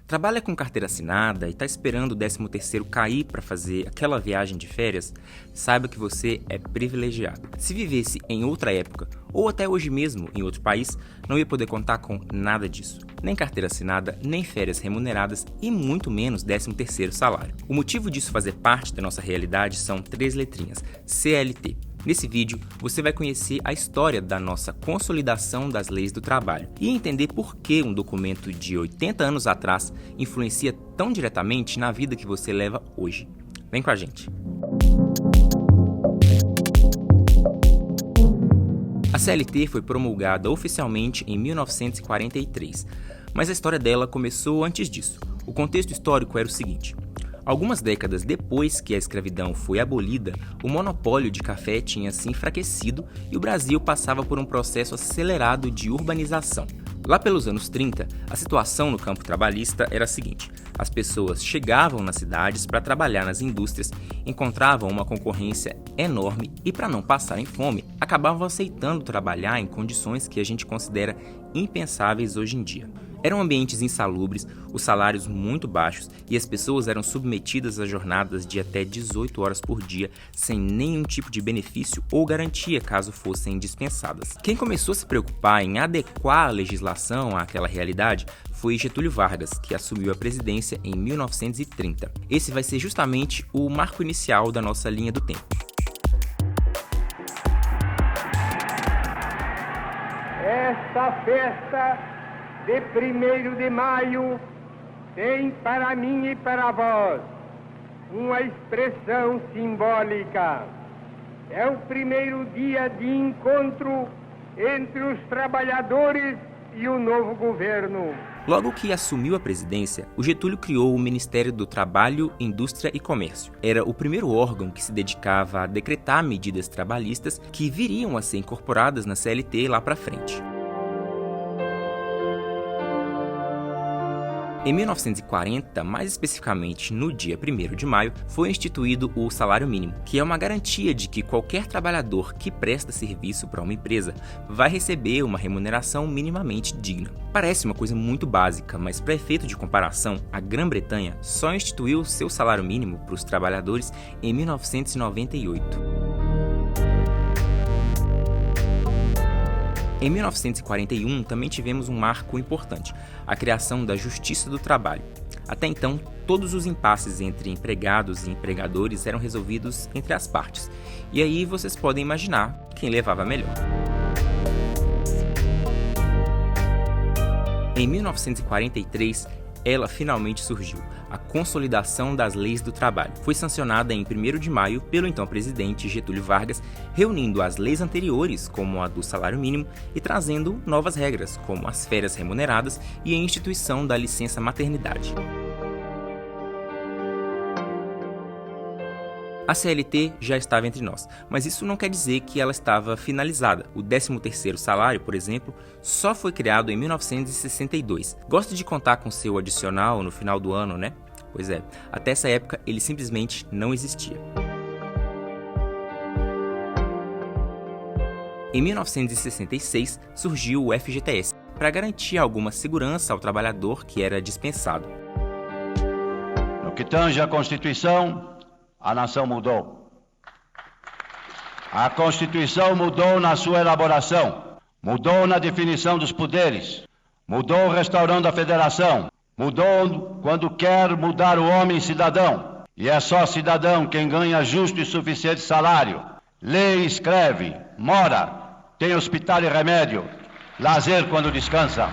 Trabalha com carteira assinada e está esperando o 13º cair para fazer aquela viagem de férias? Saiba que você é privilegiado. Se vivesse em outra época, ou até hoje mesmo em outro país, não ia poder contar com nada disso. Nem carteira assinada, nem férias remuneradas e muito menos 13º salário. O motivo disso fazer parte da nossa realidade são 3 letrinhas: CLT. Nesse vídeo, você vai conhecer a história da nossa consolidação das leis do trabalho e entender por que um documento de 80 anos atrás influencia tão diretamente na vida que você leva hoje. Vem com a gente! A CLT foi promulgada oficialmente em 1943, mas a história dela começou antes disso. O contexto histórico era o seguinte: algumas décadas depois que a escravidão foi abolida, o monopólio de café tinha se enfraquecido e o Brasil passava por um processo acelerado de urbanização. Lá pelos anos 30, a situação no campo trabalhista era a seguinte: as pessoas chegavam nas cidades para trabalhar nas indústrias, encontravam uma concorrência enorme e, para não passarem fome, acabavam aceitando trabalhar em condições que a gente considera impensáveis hoje em dia. Eram ambientes insalubres, os salários muito baixos e as pessoas eram submetidas a jornadas de até 18 horas por dia, sem nenhum tipo de benefício ou garantia caso fossem dispensadas. Quem começou a se preocupar em adequar a legislação àquela realidade foi Getúlio Vargas, que assumiu a presidência em 1930. Esse vai ser justamente o marco inicial da nossa linha do tempo. Esta festa de 1º de maio tem para mim e para vós uma expressão simbólica. É o primeiro dia de encontro entre os trabalhadores e o novo governo. Logo que assumiu a presidência, o Getúlio criou o Ministério do Trabalho, Indústria e Comércio. Era o primeiro órgão que se dedicava a decretar medidas trabalhistas que viriam a ser incorporadas na CLT lá para frente. Em 1940, mais especificamente no dia 1º de maio, foi instituído o salário mínimo, que é uma garantia de que qualquer trabalhador que presta serviço para uma empresa vai receber uma remuneração minimamente digna. Parece uma coisa muito básica, mas para efeito de comparação, a Grã-Bretanha só instituiu seu salário mínimo para os trabalhadores em 1998. Em 1941, também tivemos um marco importante: a criação da Justiça do Trabalho. Até então, todos os impasses entre empregados e empregadores eram resolvidos entre as partes. E aí vocês podem imaginar quem levava melhor. Em 1943, ela finalmente surgiu, a Consolidação das Leis do Trabalho. Foi sancionada em 1º de maio pelo então presidente Getúlio Vargas, reunindo as leis anteriores, como a do salário mínimo, e trazendo novas regras, como as férias remuneradas e a instituição da licença maternidade. A CLT já estava entre nós, mas isso não quer dizer que ela estava finalizada. O 13º salário, por exemplo, só foi criado em 1962. Gosto de contar com seu adicional no final do ano, né? Pois é, até essa época ele simplesmente não existia. Em 1966 surgiu o FGTS, para garantir alguma segurança ao trabalhador que era dispensado. No que tange à Constituição, a nação mudou. A Constituição mudou na sua elaboração, mudou na definição dos poderes, mudou restaurando a federação, mudou quando quer mudar o homem cidadão. E é só cidadão quem ganha justo e suficiente salário, lê e escreve, mora, tem hospital e remédio, lazer quando descansa.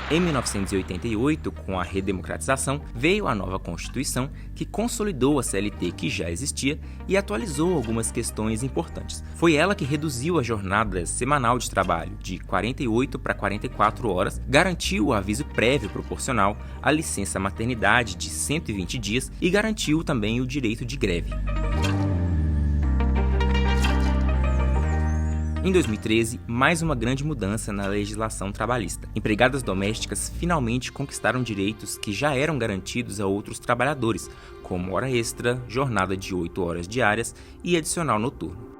Em 1988, com a redemocratização, veio a nova Constituição que consolidou a CLT que já existia e atualizou algumas questões importantes. Foi ela que reduziu a jornada semanal de trabalho de 48 para 44 horas, garantiu o aviso prévio proporcional, a licença maternidade de 120 dias e garantiu também o direito de greve. Em 2013, mais uma grande mudança na legislação trabalhista. Empregadas domésticas finalmente conquistaram direitos que já eram garantidos a outros trabalhadores, como hora extra, jornada de 8 horas diárias e adicional noturno.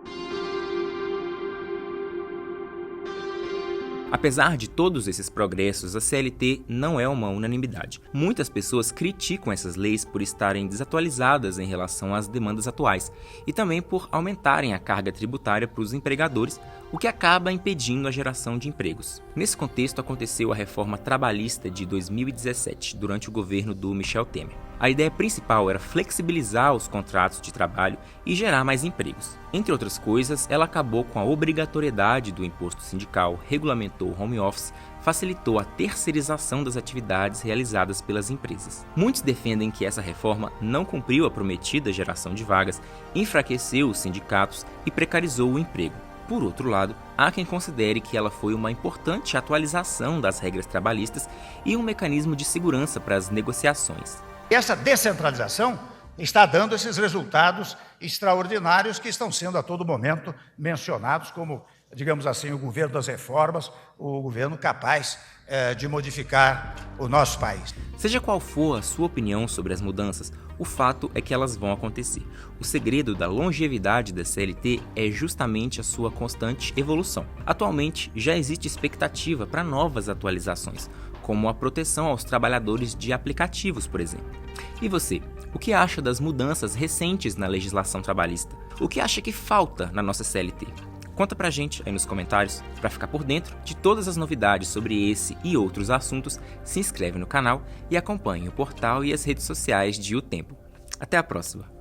Apesar de todos esses progressos, a CLT não é uma unanimidade. Muitas pessoas criticam essas leis por estarem desatualizadas em relação às demandas atuais e também por aumentarem a carga tributária para os empregadores, o que acaba impedindo a geração de empregos. Nesse contexto, aconteceu a reforma trabalhista de 2017, durante o governo do Michel Temer. A ideia principal era flexibilizar os contratos de trabalho e gerar mais empregos. Entre outras coisas, ela acabou com a obrigatoriedade do imposto sindical, regulamentou o home office, facilitou a terceirização das atividades realizadas pelas empresas. Muitos defendem que essa reforma não cumpriu a prometida geração de vagas, enfraqueceu os sindicatos e precarizou o emprego. Por outro lado, há quem considere que ela foi uma importante atualização das regras trabalhistas e um mecanismo de segurança para as negociações. Essa descentralização está dando esses resultados extraordinários que estão sendo a todo momento mencionados como, digamos assim, o governo das reformas, o governo capaz de modificar o nosso país. Seja qual for a sua opinião sobre as mudanças, o fato é que elas vão acontecer. O segredo da longevidade da CLT é justamente a sua constante evolução. Atualmente, já existe expectativa para novas atualizações, como a proteção aos trabalhadores de aplicativos, por exemplo. E você, o que acha das mudanças recentes na legislação trabalhista? O que acha que falta na nossa CLT? Conta pra gente aí nos comentários. Para ficar por dentro de todas as novidades sobre esse e outros assuntos, se inscreve no canal e acompanhe o portal e as redes sociais de O Tempo. Até a próxima!